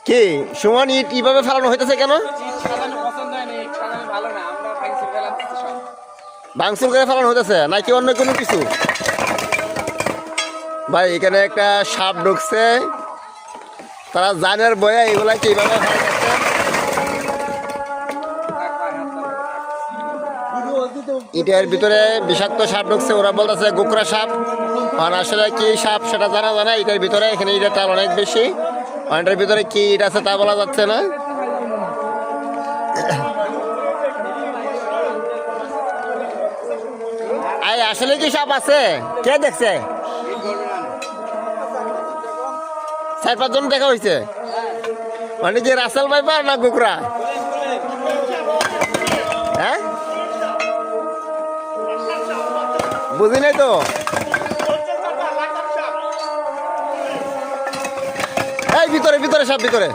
কি সমান ইট কিভাবে ফেলানো হইতেছে কেন? ভাঙচুর করে ফেলানো হইতেছে নাকি অন্য কোনো কিছু? ভাই এখানে একটা সাপ ঢুকছে, তারা জানের বয়ে এগুলা কিভাবে ইটের ভিতরে বিষাক্ত সাপ ঢুকছে, ওরা বলতেছে গোকরা সাপ, আর আসলে কি সাপ সেটা জানা জানা। ইটের ভিতরে এখানে ইটের টাল অনেক বেশি, এটার ভিতরে কি ইট আছে তা বলা যাচ্ছে না। আসলে কি সাপ আছে? কে দেখছে? 4-5 জন দেখা হয়েছে। মানে যে রাসেল ভাইপার না গোকরা? হ্যাঁ বুঝি নাই তো। এই ভিতরে ভিতরে সাপ ভিতরে।